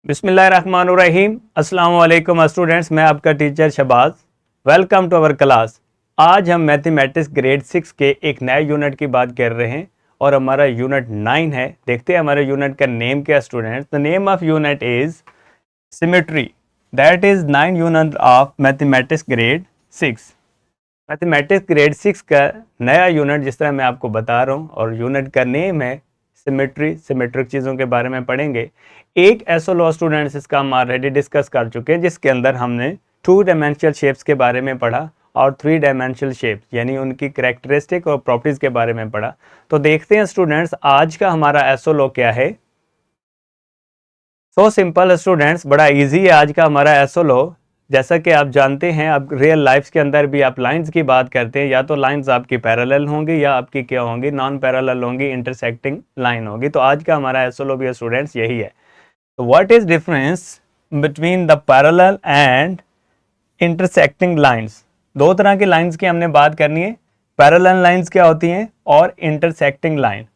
बिस्मिल्लाहिर्रहमानुर्रहीम। अस्सलाम वालेकुम स्टूडेंट्स, मैं आपका teacher Shahbaz. Welcome to our class. आज हम मैथमेटिक्स ग्रेड 6 के एक नए यूनिट की बात कर रहे हैं और हमारा यूनिट 9 है। देखते हैं हमारे यूनिट का नेम क्या students. The name of unit is symmetry. That is 9 unit of mathematics grade 6। Mathematics grade 6 का नया यूनिट जिस तरह मैं आपको बता रहा हूँ और यूनिट का नेम है सिमेट्री। सिमेट्रिक चीज़ों के बारे में पढ़ेंगे। एक एसओ लॉ स्टूडेंट्स इसका हम ऑलरेडी डिस्कस कर चुके हैं, जिसके अंदर हमने 2 डायमेंशनल शेप्स के बारे में पढ़ा और 3 डायमेंशनल शेप्स यानी उनकी कैरेक्टरिस्टिक और प्रॉपर्टीज़ के बारे में पढ़ा। तो देखते हैं स्टूडेंट्स आज का हमारा एसओ लॉ क्या है। सो सिंपल स्टूडेंट्स, बड़ा ईजी है आज का हमारा एसओ लॉ। जैसा कि आप जानते हैं, अब रियल लाइफ के अंदर भी आप लाइंस की बात करते हैं, या तो लाइंस आपकी पैरेलल होंगी या आपकी क्या होंगी, नॉन पैरेलल होंगी, इंटरसेक्टिंग लाइन होगी। तो आज का हमारा एसओ लॉ भी स्टूडेंट्स यही है। तो what is difference between the parallel and intersecting lines. दो तरह की लाइंस की हमने बात करनी है। पैरेलल लाइंस क्या होती हैं और इंटरसेक्टिंग लाइन,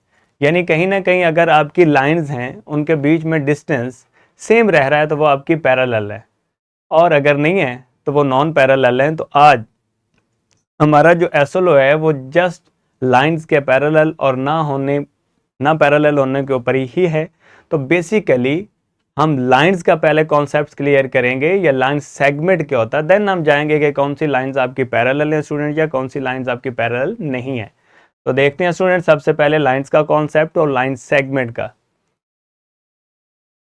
यानी कहीं ना कहीं अगर आपकी लाइंस हैं उनके बीच में डिस्टेंस सेम रह रहा है तो वो आपकी पैरेलल है, और अगर नहीं है तो वो नॉन पैरेलल है। तो आज हमारा जो एसओ है वो जस्ट लाइंस के पैरेलल और ना पैरेलल होने के ऊपर ही है। तो बेसिकली हम लाइंस का पहले कॉन्सेप्ट क्लियर करेंगे, या लाइन सेगमेंट क्या होता है, देन हम जाएंगे कि कौन सी लाइंस आपकी पैरेलल है स्टूडेंट या कौन सी लाइंस आपकी पैरेलल नहीं है। तो देखते हैं स्टूडेंट सबसे पहले लाइंस का कॉन्सेप्ट और लाइन सेगमेंट का।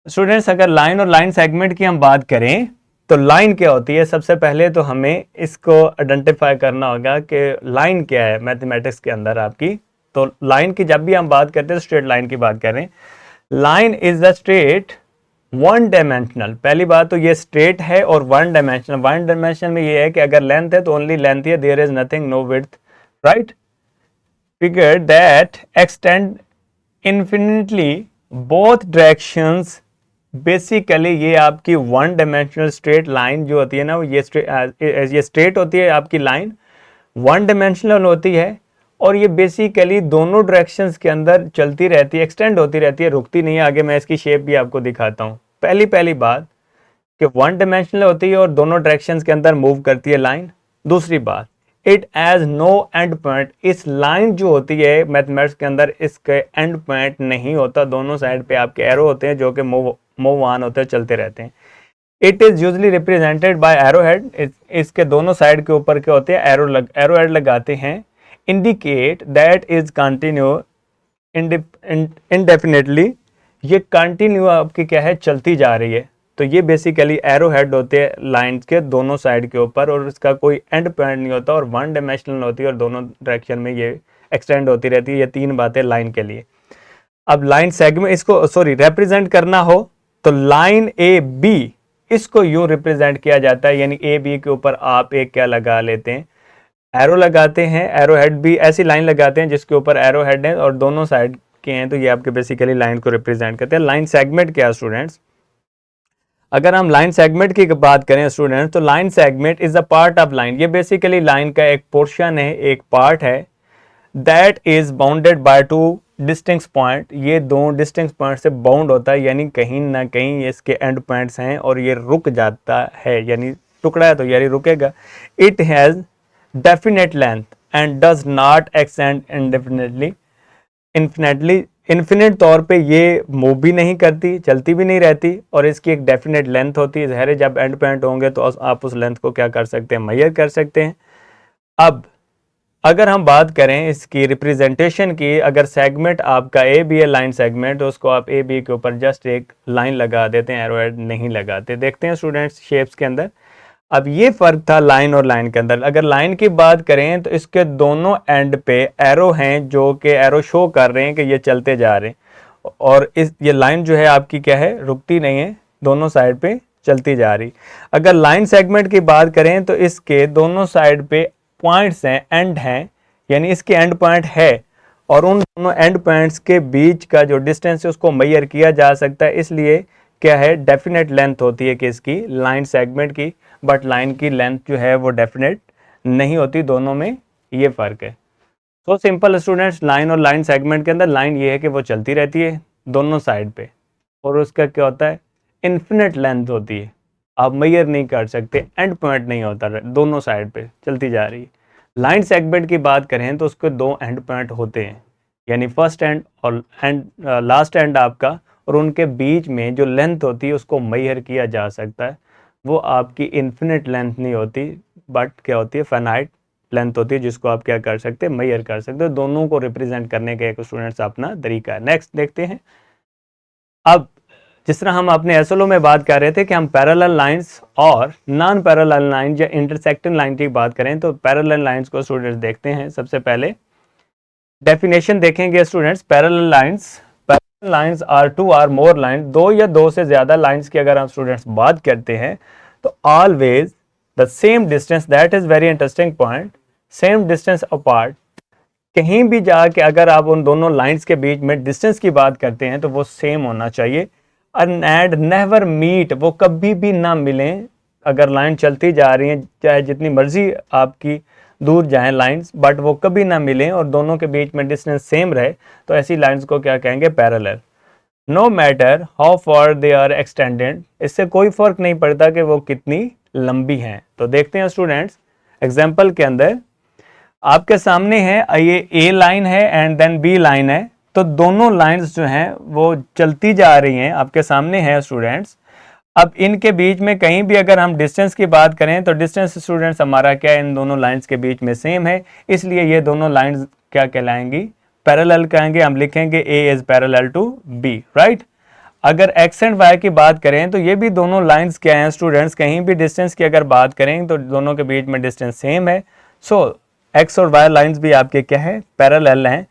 स्टूडेंट्स अगर लाइन और लाइन सेगमेंट की हम बात करें तो लाइन क्या होती है, सबसे पहले तो हमें इसको आइडेंटिफाई करना होगा कि लाइन क्या है मैथमेटिक्स के अंदर आपकी। तो लाइन की जब भी हम बात करते हैं स्ट्रेट लाइन की बात करें, line is the straight one dimensional. पहली बात तो ये स्ट्रेट है और वन डायमेंशनल। वन डायमेंशनल में ये है कि अगर लेंथ है तो ओनली लेंथ है, there is nothing, no width, right. Figure that extend infinitely both directions. Basically ये आपकी वन डायमेंशनल स्ट्रेट लाइन जो होती है ना, ये स्ट्रेट होती है आपकी लाइन, वन डायमेंशनल होती है, और ये बेसिकली दोनों डायरेक्शंस के अंदर चलती रहती है, एक्सटेंड होती रहती है, रुकती नहीं है। आगे मैं इसकी शेप भी आपको दिखाता हूँ। पहली बात कि वन डायमेंशनल होती है और दोनों डायरेक्शंस के अंदर मूव करती है लाइन। दूसरी बात, it has no end point. इस लाइन जो होती है मैथमेटिक्स के अंदर इसके एंड पॉइंट नहीं होता, दोनों साइड पे आपके एरो होते हैं जो कि मूव ऑन होते हैं, चलते रहते हैं। It is usually represented by arrow head. इसके दोनों साइड के ऊपर क्या होते हैं, एरो हेड लगाते हैं। Indicate that is continue indefinitely. ये कंटिन्यू आपकी क्या है, चलती जा रही है। तो ये बेसिकली एरो हेड होते हैं लाइंस के दोनों साइड के ऊपर, और इसका कोई एंड पॉइंट नहीं होता, और वन डायमेंशनल होती है और दोनों डायरेक्शन में ये एक्सटेंड होती रहती है। ये तीन बातें लाइन के लिए। अब लाइन सेगमेंट इसको रिप्रेजेंट करना हो तो लाइन ए बी, इसको यूं रिप्रेजेंट किया जाता है, यानी ए बी के ऊपर आप एक क्या लगा लेते हैं, एरो लगाते हैं। एरो हेड भी ऐसी लाइन लगाते हैं जिसके ऊपर एरो हेड है और दोनों साइड के हैं, तो ये आपके बेसिकली लाइन को रिप्रेजेंट करते हैं। लाइन सेगमेंट क्या है स्टूडेंट्स, अगर हम लाइन सेगमेंट की बात करें स्टूडेंट्स, तो line segment is a part of line. ये बेसिकली लाइन का एक पोर्शन है, एक पार्ट है। That is bounded by two distinct point. ये दो डिस्टिंक्ट पॉइंट से बाउंड होता है, यानी कहीं ना कहीं इसके एंड पॉइंट्स हैं और ये रुक जाता है, यानी टुकड़ा है तो यानी रुकेगा। It has definite length and does not extend indefinitely. Infinite तौर पे ये मूव भी नहीं करती, चलती भी नहीं रहती, और इसकी एक डेफिनेट लेंथ होती है। ज़ाहिर है जब एंड पॉइंट होंगे तो आप उस लेंथ को क्या कर सकते हैं, मेजर कर सकते हैं। अब अगर हम बात करें इसकी रिप्रेजेंटेशन की, अगर सेगमेंट आपका ए बी है लाइन सेगमेंट, तो उसको आप ए बी के ऊपर जस्ट एक लाइन लगा देते हैं, एरो हेड नहीं लगाते। देखते हैं स्टूडेंट्स शेप्स के अंदर। अब ये फर्क था लाइन और लाइन के अंदर। अगर लाइन की बात करें तो इसके दोनों एंड पे एरो हैं जो कि एरो शो कर रहे हैं कि ये चलते जा रहे हैं, और ये लाइन जो है आपकी क्या है, रुकती नहीं है, दोनों साइड पे चलती जा रही। अगर लाइन सेगमेंट की बात करें तो इसके दोनों साइड पे पॉइंट्स हैं, एंड हैं, यानी इसके एंड पॉइंट है, और उन दोनों एंड पॉइंट्स के बीच का जो डिस्टेंस है उसको मेजर किया जा सकता है। इसलिए क्या है, डेफिनेट लेंथ होती है किसकी, लाइन सेगमेंट की। बट लाइन की लेंथ जो है वो डेफिनेट नहीं होती, दोनों में ये फ़र्क है। सो सिंपल स्टूडेंट्स, लाइन और लाइन सेगमेंट के अंदर लाइन ये है कि वो चलती रहती है दोनों साइड पे, और उसका क्या होता है, इन्फिनिट लेंथ होती है, आप मेजर नहीं कर सकते, एंड पॉइंट नहीं होता, दोनों साइड पे चलती जा रही है। लाइन सेगमेंट की बात करें तो उसके दो एंड पॉइंट होते हैं, यानी फर्स्ट एंड और लास्ट एंड आपका, और उनके बीच में जो लेंथ होती है उसको मेजर किया जा सकता है। वो आपकी इन्फिनिट लेंथ नहीं होती, बट क्या होती है, फाइनाइट लेंथ होती है, जिसको आप क्या कर सकते हैं, मेजर कर सकते हो। दोनों को रिप्रेजेंट करने का एक स्टूडेंट्स अपना तरीका है। नेक्स्ट देखते हैं। अब जिस तरह हम अपने एसएलओ में बात कर रहे थे कि हम पैरेलल लाइंस और नॉन पैरेलल लाइन या इंटरसेक्टिंग लाइन की बात करें, तो पैरेलल लाइंस को स्टूडेंट्स देखते हैं। सबसे पहले डेफिनेशन देखेंगे students. Parallel lines are two or more line, दो या दो से ज्यादा लाइंस की अगर हम स्टूडेंट्स बात करते हैं तो always the same distance, that is very interesting point, same distance apart. कहीं भी जाके अगर आप उन दोनों लाइंस के बीच में डिस्टेंस की बात करते हैं तो वो सेम होना चाहिए। एंड नेवर मीट, वो कभी भी ना मिलें। अगर लाइन चलती जा रही है, चाहे जितनी मर्जी आपकी दूर जाएं लाइंस, बट वो कभी ना मिलें और दोनों के बीच में डिस्टेंस सेम रहे, तो ऐसी लाइंस को क्या कहेंगे, parallel. No matter how far they are extended, इससे कोई फर्क नहीं पड़ता कि वो कितनी लंबी हैं। तो देखते हैं स्टूडेंट्स एग्जाम्पल के अंदर, आपके सामने है ये ए लाइन है एंड देन बी लाइन है, तो दोनों लाइंस जो हैं वो चलती जा रही हैं, आपके सामने है स्टूडेंट्स। अब इनके बीच में कहीं भी अगर हम डिस्टेंस की बात करें तो डिस्टेंस स्टूडेंट्स हमारा क्या है, इन दोनों लाइंस के बीच में सेम है, इसलिए ये दोनों लाइंस क्या कहलाएंगी, पैरेलल कहेंगे। हम लिखेंगे A is parallel to B, right. अगर एक्स एंड वाई की बात करें तो ये भी दोनों लाइंस क्या हैं स्टूडेंट्स, कहीं भी डिस्टेंस की अगर बात करें तो दोनों के बीच में डिस्टेंस सेम है। सो एक्स और वाई लाइंस भी आपके क्या है, पैरेलल हैं।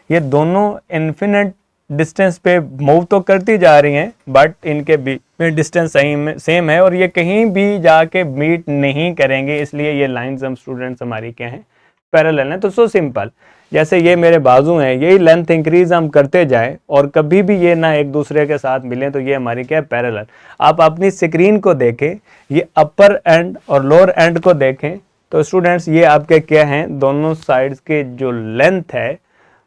ये दोनों इन्फिनिट डिस्टेंस पे मूव तो करती जा रही हैं, बट इनके बीच में डिस्टेंस सेम है और ये कहीं भी जाके मीट नहीं करेंगे, इसलिए ये लाइंस हम स्टूडेंट्स हमारी क्या हैं, पैरेलल हैं। तो सो सिंपल, जैसे ये मेरे बाजू हैं, यही लेंथ इंक्रीज हम करते जाएं और कभी भी ये ना एक दूसरे के साथ मिलें, तो ये हमारी क्या है, पैरेलल। आप अपनी स्क्रीन को देखें, ये अपर एंड और लोअर एंड को देखें, तो स्टूडेंट्स ये आपके क्या हैं, दोनों साइड्स के जो लेंथ है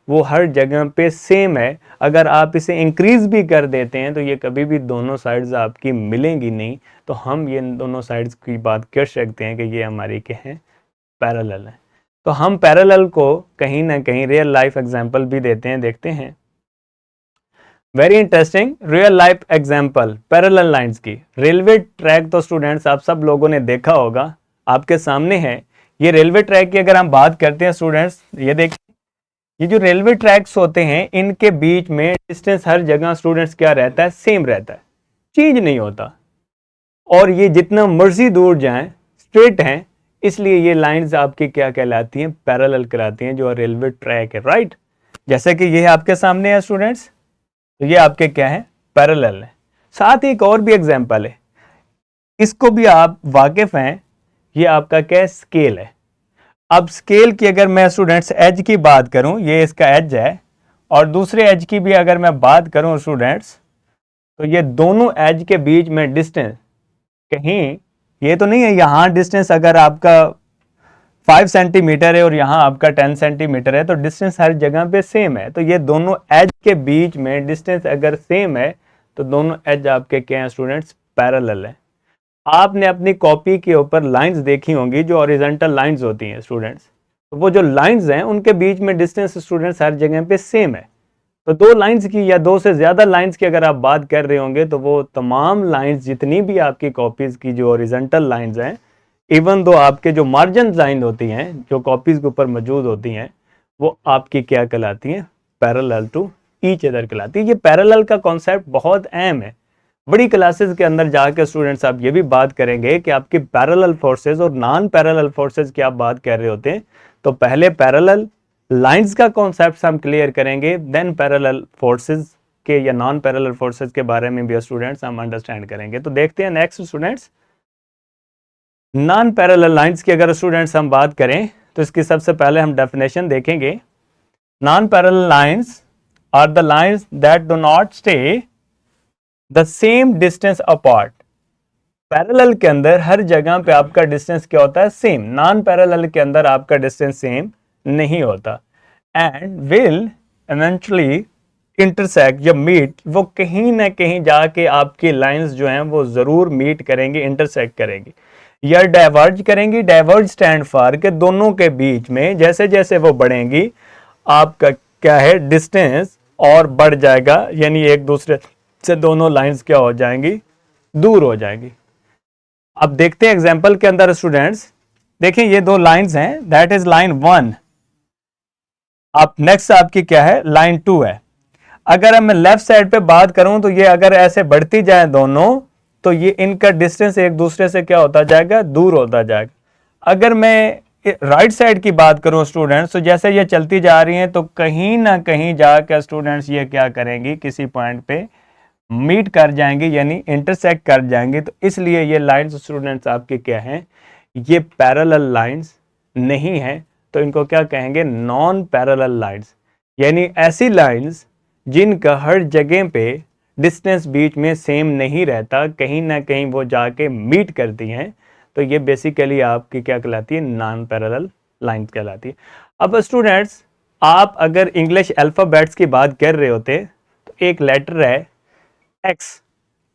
वो हर जगह पे सेम है। अगर आप इसे इंक्रीज भी कर देते हैं तो ये कभी भी दोनों साइड्स आपकी मिलेंगी नहीं। तो हम ये दोनों साइड्स की बात कर सकते हैं कि ये हमारी क्या है, पैरेलल है। तो हम पैरेलल को कहीं ना कहीं रियल लाइफ एग्जांपल भी देते हैं, देखते हैं। Very interesting real life example parallel lines की। रेलवे ट्रैक तो स्टूडेंट्स आप सब लोगों ने देखा होगा, आपके सामने है। ये रेलवे ट्रैक की अगर हम बात करते हैं स्टूडेंट्स, ये देखिए, ये जो रेलवे ट्रैक्स होते हैं इनके बीच में डिस्टेंस हर जगह स्टूडेंट्स क्या रहता है, सेम रहता है, चेंज नहीं होता। और ये जितना मर्जी दूर जाएं स्ट्रेट हैं, इसलिए ये लाइंस आपकी क्या कहलाती हैं, पैरेलल कहलाती हैं, जो रेलवे ट्रैक है, राइट। जैसे कि ये आपके सामने है स्टूडेंट्स, तो ये आपके क्या है, पैरेलल है। साथ ही एक और भी एग्जांपल है, इसको भी आप वाकिफ हैं, ये आपका क्या है, स्केल है। अब स्केल की अगर मैं स्टूडेंट्स एज की बात करूं, ये इसका एज है, और दूसरे एज की भी अगर मैं बात करूं स्टूडेंट्स, तो ये दोनों एज के बीच में डिस्टेंस, कहीं ये तो नहीं है यहाँ डिस्टेंस अगर आपका 5 सेंटीमीटर है और यहाँ आपका 10 सेंटीमीटर है, तो डिस्टेंस हर जगह पे सेम है। तो ये दोनों एज के बीच में डिस्टेंस अगर सेम है तो दोनों एज आपके क्या हैं स्टूडेंट्स, पैरेलल है। आपने अपनी कॉपी के ऊपर लाइंस देखी होंगी जो हॉरिजॉन्टल लाइंस होती हैं स्टूडेंट्स, तो वो जो लाइंस हैं उनके बीच में डिस्टेंस स्टूडेंट्स हर जगह पे सेम है। तो दो लाइंस की या दो से ज़्यादा लाइंस की अगर आप बात कर रहे होंगे तो वो तमाम लाइंस जितनी भी आपकी कॉपीज़ की जो हॉरिजॉन्टल लाइंस हैं, इवन दो आपके जो मार्जिन लाइन होती हैं जो कॉपीज़ के ऊपर मौजूद होती हैं, वो आपकी क्या कहलाती हैं, पैरेलल टू ईच अदर कहलाती है। ये पैरेलल का कॉन्सेप्ट बहुत अहम है। बड़ी क्लासेस के अंदर जाकर स्टूडेंट्स आप ये भी बात करेंगे कि आपकी पैरेलल फोर्सेस और नॉन पैरेलल फोर्सेस की आप बात कर रहे होते हैं, तो पहले पैरेलल लाइंस का कॉन्सेप्ट हम क्लियर करेंगे, देन पैरेलल फोर्सेस के या नॉन पैरेलल फोर्सेस के बारे में भी स्टूडेंट्स हम अंडरस्टैंड करेंगे। तो देखते हैं next students, non parallel lines की अगर स्टूडेंट्स हम बात करें तो इसकी सबसे पहले हम डेफिनेशन देखेंगे। Non parallel lines are the lines that do not stay the same distance apart. Parallel के अंदर हर जगह पे आपका डिस्टेंस क्या होता है, सेम। नॉन पैरेलल के अंदर आपका डिस्टेंस सेम नहीं होता। एंड विल इवेंचुअली इंटरसेक्ट या मीट, वो कहीं ना कहीं जाके आपकी लाइंस जो हैं वो जरूर मीट करेंगी, इंटरसेक्ट करेंगी या डाइवर्ज करेंगी। डाइवर्ज स्टैंड फॉर के दोनों के बीच में जैसे जैसे वो बढ़ेंगी आपका क्या है डिस्टेंस और बढ़ जाएगा, यानी एक दूसरे से दोनों लाइंस क्या हो जाएंगी, दूर हो जाएंगी। अब देखते हैं एग्जांपल के अंदर स्टूडेंट्स, देखें ये दो लाइंस हैं, दैट इज लाइन 1। अब नेक्स्ट आपकी क्या है, लाइन 2 है। अगर मैं लेफ्ट साइड पे बात करूं तो ये अगर ऐसे बढ़ती जाए दोनों, तो ये इनका डिस्टेंस एक दूसरे से क्या होता जाएगा, दूर होता जाएगा। अगर मैं राइट साइड की बात करूं स्टूडेंट्स, तो जैसे ये चलती जा रही हैं तो कहीं ना कहीं जाकर स्टूडेंट्स ये क्या करेंगी, किसी पॉइंट पे मीट कर जाएंगी, यानी इंटरसेक्ट कर जाएंगी। तो इसलिए ये लाइंस स्टूडेंट्स आपके क्या हैं, ये पैरेलल लाइंस नहीं है, तो इनको क्या कहेंगे, नॉन पैरेलल लाइंस, यानी ऐसी लाइंस जिनका हर जगह पे डिस्टेंस बीच में सेम नहीं रहता, कहीं ना कहीं वो जाके मीट करती हैं। तो ये बेसिकली आपकी क्या कहलाती है, नॉन पैरेलल लाइंस कहलाती है। अब स्टूडेंट्स आप अगर इंग्लिश अल्फ़ाबेट्स की बात कर रहे होते तो एक लेटर है एक्स,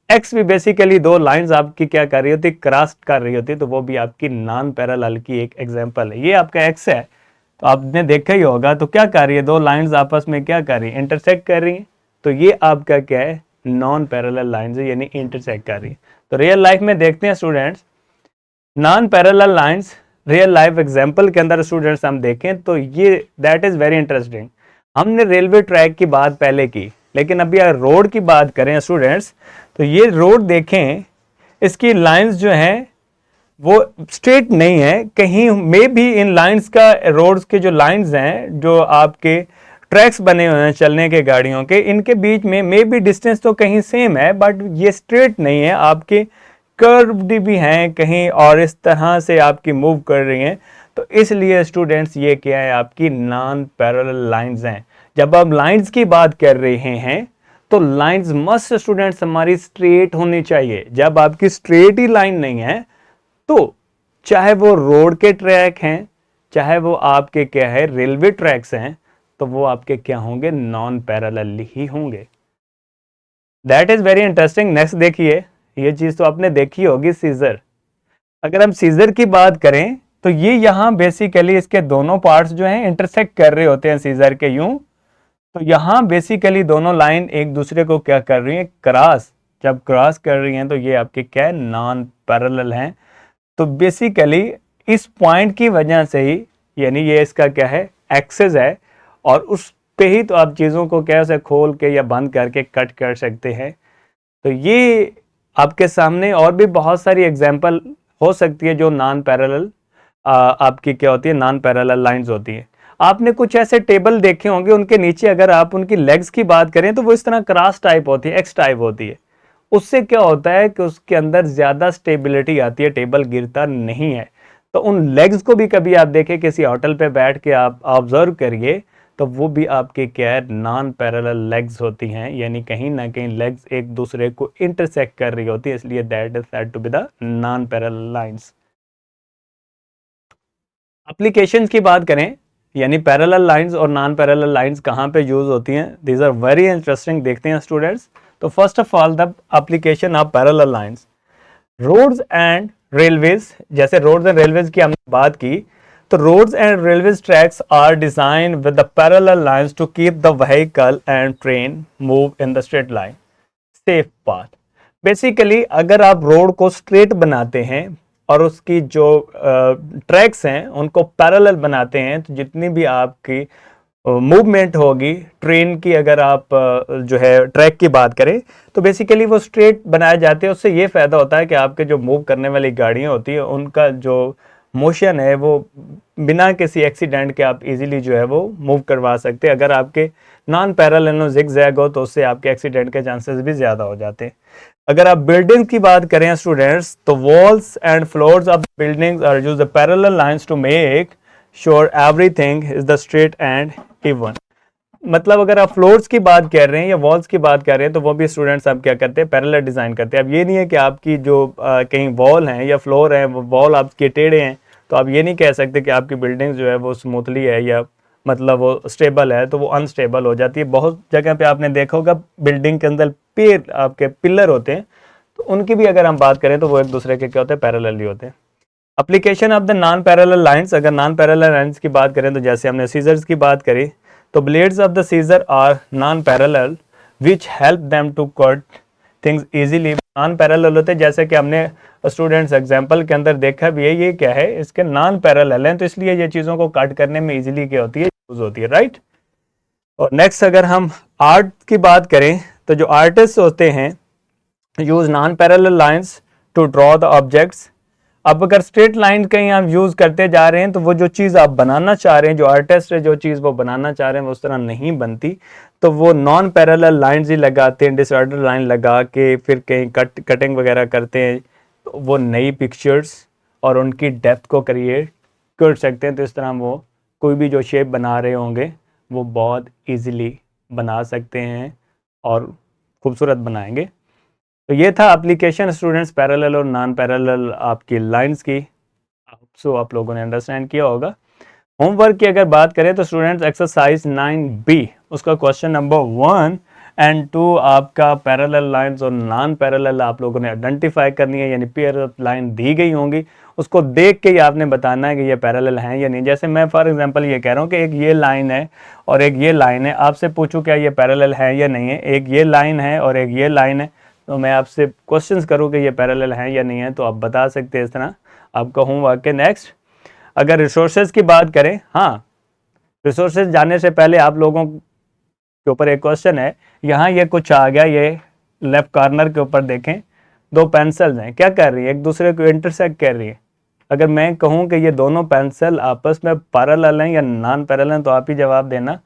एक्स भी बेसिकली दो लाइंस आपकी क्या कर रही होती, क्रॉस कर रही होती, तो वो भी आपकी नॉन पैरेलल की एक एग्जांपल है। ये आपका एक्स है तो आपने देखा ही होगा, तो क्या कर रही है, दो लाइंस आपस में क्या कर रही है, इंटरसेक्ट कर रही है। तो ये आपका क्या है, नॉन पैरेलल लाइंस है, यानी इंटरसेक्ट कर रही है। तो रियल लाइफ में देखते हैं students, non parallel lines real life example के अंदर स्टूडेंट्स हम देखें तो ये दैट इज वेरी इंटरेस्टिंग। हमने रेलवे ट्रैक की बात पहले की, लेकिन अभी अगर रोड की बात करें स्टूडेंट्स, तो ये रोड देखें, इसकी लाइंस जो हैं वो स्ट्रेट नहीं है, कहीं में भी इन लाइंस का, रोड्स के जो लाइंस हैं, जो आपके ट्रैक्स बने हुए हैं चलने के गाड़ियों के, इनके बीच में भी डिस्टेंस तो कहीं सेम है, बट ये स्ट्रेट नहीं है, आपके कर्व्ड भी हैं कहीं और इस तरह से आपकी मूव कर रही हैं। तो इसलिए स्टूडेंट्स ये क्या है, आपकी नॉन पैरेलल लाइंस हैं। जब आप लाइंस की बात कर रहे हैं तो लाइंस मस्ट स्टूडेंट्स हमारी स्ट्रेट होनी चाहिए। जब आपकी स्ट्रेट ही लाइन नहीं है तो चाहे वो रोड के ट्रैक हैं, चाहे वो आपके क्या है रेलवे ट्रैक्स हैं, तो वो आपके क्या होंगे, नॉन पैरेलल ही होंगे। That is very interesting. Next देखिए, ये चीज तो आपने देखी होगी, सीजर। अगर हम सीजर की बात करें तो ये यहाँ बेसिकली इसके दोनों पार्ट्स जो हैं इंटरसेक्ट कर रहे होते हैं सीजर के, यूं। तो यहाँ बेसिकली दोनों लाइन एक दूसरे को क्या कर रही हैं, क्रॉस। जब क्रॉस कर रही हैं तो ये आपके क्या है, नॉन पैरेलल हैं। तो बेसिकली इस पॉइंट की वजह से ही, यानी ये इसका क्या है, एक्सेस है, और उस पे ही तो आप चीज़ों को कैसे खोल के या बंद करके कट कर सकते हैं। तो ये आपके सामने और भी बहुत सारी एग्जांपल हो सकती है जो नॉन पैरेलल आपकी क्या होती है, नॉन पैरेलल लाइंस होती है। आपने कुछ ऐसे टेबल देखे होंगे, उनके नीचे अगर आप उनकी लेग्स की बात करें तो वो इस तरह क्रॉस टाइप होती है, एक्स टाइप होती है। उससे क्या होता है कि उसके अंदर ज़्यादा स्टेबिलिटी आती है, टेबल गिरता नहीं है। तो उन लेग्स को भी कभी आप देखें, किसी होटल पे बैठ के आप ऑब्जर्व करिए, तो वो भी आपके क्या है, नॉन पैरेलल लेग्स होती हैं, यानी कहीं ना कहीं लेग्स एक दूसरे को इंटरसेक्ट कर रही होती है, इसलिए that is said to be the non parallel lines. Applications की बात करें, यानी पैरेलल लाइंस और नॉन पैरेलल लाइंस कहाँ पे यूज होती हैं, दीज आर वेरी इंटरेस्टिंग। देखते हैं स्टूडेंट्स। तो first of all the application of parallel lines, roads and railways. जैसे रोड्स एंड रेलवेज की हमने बात की, तो roads and railways tracks are design with the parallel lines to keep the vehicle and train move in the straight line safe path. Basically अगर आप road को straight बनाते हैं और उसकी जो ट्रैक्स हैं उनको पैरेलल बनाते हैं, तो जितनी भी आपकी मूवमेंट होगी ट्रेन की, अगर आप जो है ट्रैक की बात करें, तो बेसिकली वो स्ट्रेट बनाए जाते हैं। उससे ये फ़ायदा होता है कि आपके जो मूव करने वाली गाड़ियाँ होती हैं उनका जो मोशन है वो बिना किसी एक्सीडेंट के आप इजीली जो है वो मूव करवा सकते हैं। अगर आपके नॉन पैरेलल जिग-जैग हो तो उससे आपके एक्सीडेंट के चांसेस भी ज़्यादा हो जाते हैं। अगर आप बिल्डिंग की बात करें स्टूडेंट्स, तो walls and floors of buildings are use the parallel lines to make sure everything is the straight and even. मतलब अगर आप फ्लोर्स की बात कर रहे हैं या वॉल्स की बात कर रहे हैं, तो वो भी स्टूडेंट्स आप क्या करते हैं, पैरेलल डिज़ाइन करते हैं। अब ये नहीं है कि आपकी जो कहीं वॉल हैं या फ्लोर है, वो वॉल आपके टेढ़े हैं, तो आप ये नहीं कह सकते कि आपकी बिल्डिंग जो है वो स्मूथली है या मतलब वो स्टेबल है तो वो अनस्टेबल हो जाती है। बहुत जगह पे आपने देखा होगा बिल्डिंग के अंदर आपके पिलर होते हैं, तो उनकी भी अगर हम बात करें तो वो एक दूसरे के क्या होते हैं, पैरेलली होते हैं। Application of the non parallel lines, अगर नॉन पैरेलल लाइंस की बात करें तो जैसे हमने सीजर्स की बात करी, तो blades of the scissor are non parallel which help them to cut things easily. Non parallel होते हैं, जैसे कि हमने स्टूडेंट्स एग्जांपल के अंदर देखा भी है, ये क्या है, इसके नॉन पैरेलल हैं, तो इसलिए ये चीज़ों को कट करने में इजीली क्या होती है, यूज होती है, राइट। और नेक्स्ट अगर हम आर्ट की बात करें तो जो आर्टिस्ट होते हैं use non parallel lines to draw the objects. अब अगर स्ट्रेट लाइन कहीं आप यूज करते जा रहे हैं तो वो जो चीज़ आप बनाना चाह रहे हैं, जो आर्टिस्ट है जो चीज़ वो बनाना चाह रहे हैं वो उस तरह नहीं बनती, तो वो नॉन पैरेलल लाइंस ही लगाते हैं, डिसऑर्डर लाइन लगा के फिर कहीं कटिंग वगैरह करते हैं, तो वो नई पिक्चर्स और उनकी डेप्थ को क्रिएट कर सकते हैं। तो इस तरह वो कोई भी जो शेप बना रहे होंगे वो बहुत ईजिली बना सकते हैं और खूबसूरत बनाएंगे। तो ये था एप्लीकेशन स्टूडेंट्स पैरेलल और नॉन पैरेलल आपकी लाइंस की। सो आप लोगों ने अंडरस्टैंड किया होगा। होमवर्क की अगर बात करें तो स्टूडेंट्स एक्सरसाइज 9B उसका क्वेश्चन नंबर 1 एंड 2 आपका पैरेलल लाइंस और नॉन पैरेलल आप लोगों ने आइडेंटिफाई करनी है, यानी पेयर ऑफ लाइन दी गई होंगी, उसको देख के ही आपने बताना है कि ये पैरेलल हैं या नहीं। जैसे मैं फॉर एग्जांपल ये कह रहा हूँ कि एक ये लाइन है और एक ये लाइन है, आपसे पूछूं क्या ये पैरेलल है या नहीं है, एक ये लाइन है और एक ये लाइन है, तो मैं आपसे क्वेश्चंस करूँ कि ये पैरेलल हैं या नहीं है, तो आप बता सकते हैं। इस तरह आपका होमवर्क है। नेक्स्ट अगर रिसोर्सेज की बात करें, हाँ रिसोर्सेज जाने से पहले आप लोगों के ऊपर एक क्वेश्चन है, यहाँ ये कुछ आ गया, ये लेफ्ट कॉर्नर के ऊपर देखें, दो पेंसिल्स हैं, क्या कर रही है, एक दूसरे को इंटरसेक्ट कर रही है। अगर मैं कहूँ कि ये दोनों पेंसिल आपस में पैरेलल हैं या नॉन पैरेलल हैं, तो आप ही जवाब देना।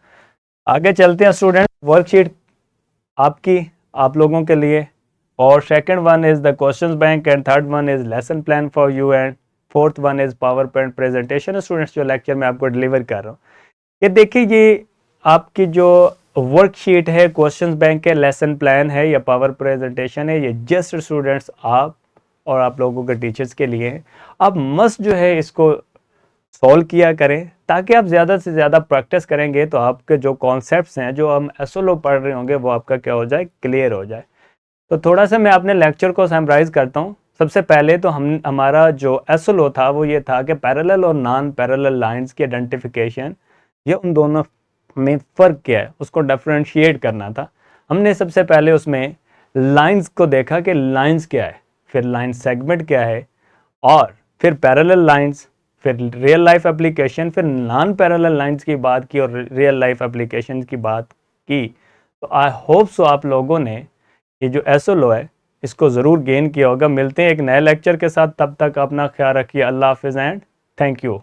आगे चलते हैं स्टूडेंट, वर्कशीट आपकी आप लोगों के लिए, और second one is the questions bank and third one is lesson plan for you and fourth one is power point presentation students जो लेक्चर में आपको डिलीवर कर रहा हूँ। ये देखिए, ये आपकी जो वर्कशीट है क्वेश्चंस बैंक है, लेसन प्लान है या पावर प्रेजेंटेशन है, ये जस्ट स्टूडेंट्स आप और आप लोगों के टीचर्स के लिए है। आप मस्ट जो है इसको सॉल्व किया करें, ताकि आप ज़्यादा से ज़्यादा प्रैक्टिस करेंगे तो आपके जो कॉन्सेप्ट्स हैं जो हम एसओलो पढ़ रहे होंगे वो आपका क्या हो जाए, क्लियर हो जाए। तो थोड़ा सा मैं अपने लेक्चर को समराइज़ करता हूँ। सबसे पहले तो हमारा जो एसओलो था वो ये था कि पैरेलल और नॉन पैरेलल लाइंस की आइडेंटिफिकेशन, ये उन दोनों में फ़र्क क्या है उसको डिफरेंशिएट करना था। हमने सबसे पहले उसमें लाइंस को देखा कि लाइंस क्या है, फिर लाइन सेगमेंट क्या है, और फिर पैरेलल लाइंस, फिर रियल लाइफ एप्लीकेशन, फिर नॉन पैरेलल लाइंस की बात की और रियल लाइफ एप्लीकेशन की बात की। तो आई होप सो आप लोगों ने ये जो एसओलो है इसको ज़रूर गेन किया होगा। मिलते हैं एक नए लेक्चर के साथ, तब तक अपना ख्याल रखिए। अल्लाह हाफिज़ एंड थैंक यू।